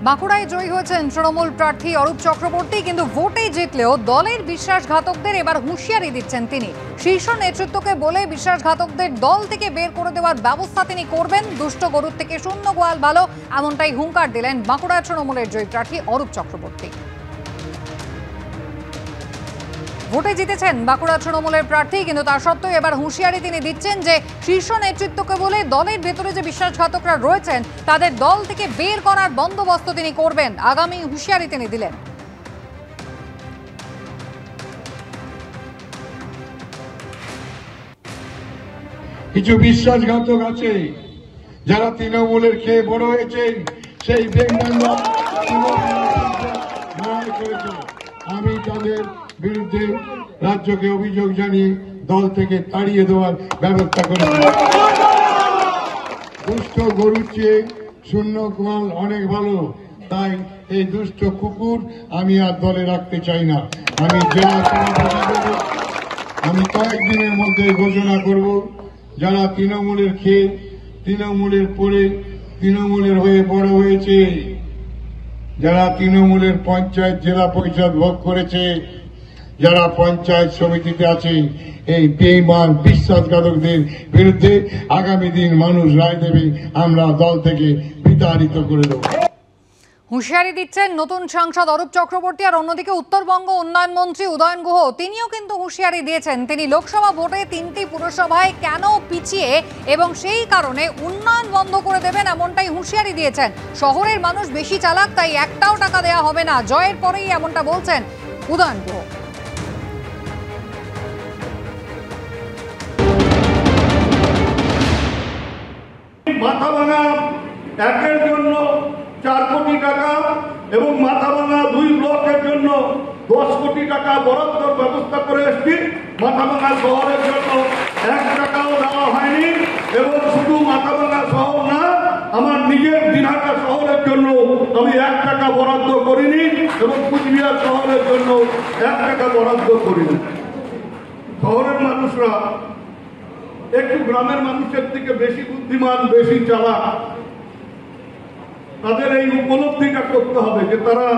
বাঁকুড়ায় জয়ী হয়েছেন তৃণমূল প্রার্থী অরূপ চক্রবর্তী, কিন্তু ভোটে জিতলেও দলের বিশ্বাসঘাতকদের এবার হুঁশিয়ারি দিচ্ছেন তিনি। শীর্ষ নেতৃত্বকে বলে বিশ্বাসঘাতকদের দল থেকে বের করে দেওয়ার ব্যবস্থা তিনি করবেন। দুষ্ট গরুর থেকে শূন্য গোয়াল ভালো, এমনটাই হুঙ্কার দিলেন বাঁকুড়া তৃণমূলের জয়ী প্রার্থী অরূপ চক্রবর্তী। ভোটে জিতেছেন বাঁকুড়া তৃণমূলের প্রার্থী, কিন্তু তা সত্ত্বেও এবার হুঁশিয়ারি তিনি দিচ্ছেন যে শীর্ষ নেতৃত্বকে বলে দলের ভেতরে যে বিশ্বাসঘাতকরা রয়েছেন তাদের দল থেকে বের করার বন্দোবস্ত তিনি করবেন। আগামী হুঁশিয়ারি তিনি দিলেন। কিছু বিশ্বাসঘাতক আছে যারা তৃণমূলের খেয়ে বড় হয়েছে, সেই আমি তাদের বিরুদ্ধে রাজ্যকে অভিযোগ জানিয়ে দল থেকে তাড়িয়ে দেওয়ার ব্যবস্থা করেছি। দুষ্ট গরুর চেয়ে শূন্য গোয়াল অনেক ভালো, তাই এই দুষ্ট কুকুর আমি আর দলে রাখতে চাই না। আমি জেলা সভাপতি দেব, আমি কয়েকদিনের মধ্যে ঘোষণা করব যারা তৃণমূলের খেয়ে তৃণমূলের পরে তৃণমূলের হয়ে বড় হয়েছে, যারা তৃণমূলের পঞ্চায়েত জেলা পরিষদ ভোগ করেছে, যারা পঞ্চায়েত সমিতিতে আছে, এই বেঈমান বিশ্বাসঘাতকদের বিরুদ্ধে আগামী দিন মানুষ রায় দেবে, আমরা দল থেকে বিতাড়িত করে দেব। হুঁশিয়ারি দিচ্ছেন নতুন সাংসদ অরূপ চক্রবর্তী। আর অন্যদিকে উত্তরবঙ্গ উন্নয়ন মন্ত্রী উদয়ন গুহ তিনিও কিন্তু হুঁশিয়ারি দিয়েছেন। তিনি লোকসভা ভোটে 3টি পুরসভায় কেন পিছিয়ে এবং সেই কারণে উন্নয়ন বন্ধ করে দেবেন, এমনটাই হুঁশিয়ারি দিয়েছেন। শহরের মানুষ বেশি চালাক, তাই একটাও টাকা দেওয়া হবে না। জয়ের পরেই এমনটা বলছেন উদয়ন গুহ। মাথাভাঙা 1-এর জন্য 4 কোটি টাকা এবং মাথাভাঙা 2 ব্লকের জন্য 10 কোটি টাকা বরাদ্দর ব্যবস্থা করে এসেছি। মাথাভাঙা শহরের জন্য 1 টাকাও দেওয়া হয়নি এবং শুধু মাথাভাঙা শহর না, আমার নিজের দিনহাটা শহরের জন্য আমি 1 টাকা বরাদ্দ করিনি এবং কুচবিহার শহরের জন্য 1 টাকা বরাদ্দ করিনি। শহরের মানুষরা একটু গ্রামের মানুষের থেকে বেশি বুদ্ধিমান, বেশি চালাক। তাদের এই উপলব্ধিটা করতে হবে যে তারা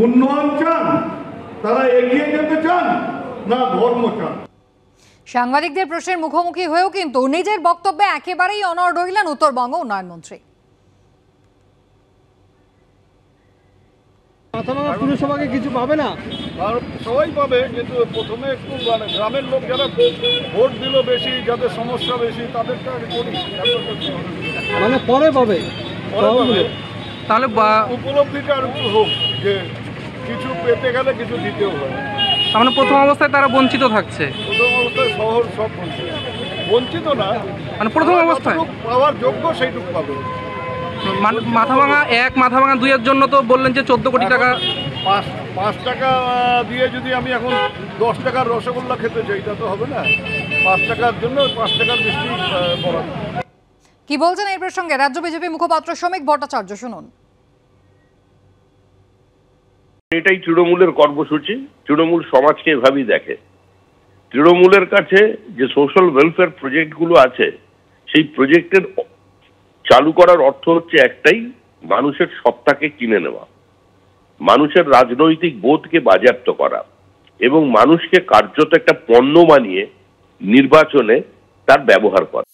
উন্নয়ন চান, তারা এগিয়ে যেতে চান, না ধর্ম চান। সাংবাদিকদের প্রশ্নের মুখোমুখি হয়েও কিন্তু নিজের বক্তব্যে একেবারেই অনড় রইলেন উত্তরবঙ্গ উন্নয়ন মন্ত্রী। মাথাভাঙা পুরসভাকে কিছু পাবে না, সবাই পাবে, কিন্তু প্রথমে একটু গ্রামের লোক যারা ভোট দিল বেশি, যাদের সমস্যা বেশি, তাদেরটা করি, মানে পরে পাবে। তাহলে উপলব্ধিটা আর একটু হোক যে কিছু পেতে গেলে কিছু দিতেও হয়। তার মানে প্রথম অবস্থায় তারা বঞ্চিত থাকছে। প্রথম অবস্থায় শহর সব বঞ্চিত না, মানে প্রথম অবস্থায় পাওয়ার যোগ্য সেইটুকু পাবে। মাথাভাঙা 1, মাথাভাঙা 2-এর জন্য তো বললেন যে 14 কোটি টাকা। 5 টাকা দিয়ে যদি আমি এখন 10 টাকার রসগোল্লা খেতে চাই, তা তো হবে না। 5 টাকার জন্য 5 টাকার বেশি বরাদ্দ। কি বলছেন এই প্রসঙ্গে রাজ্য বিজেপি মুখপাত্র শ্রমিক ভট্টাচার্য, শুনুন। এটাই তৃণমূলের কর্মসূচি। তৃণমূল সমাজকে এভাবেই দেখে। তৃণমূলের কাছে যে সোশ্যাল ওয়েলফেয়ার প্রজেক্টগুলো আছে, সেই প্রজেক্টের চালু করার অর্থ হচ্ছে একটাই, মানুষের সত্তাকে কিনে নেওয়া, মানুষের রাজনৈতিক বোধকে বাজেয়াপ্ত করা এবং মানুষকে কার্যত একটা পণ্য বানিয়ে নির্বাচনে তার ব্যবহার করা।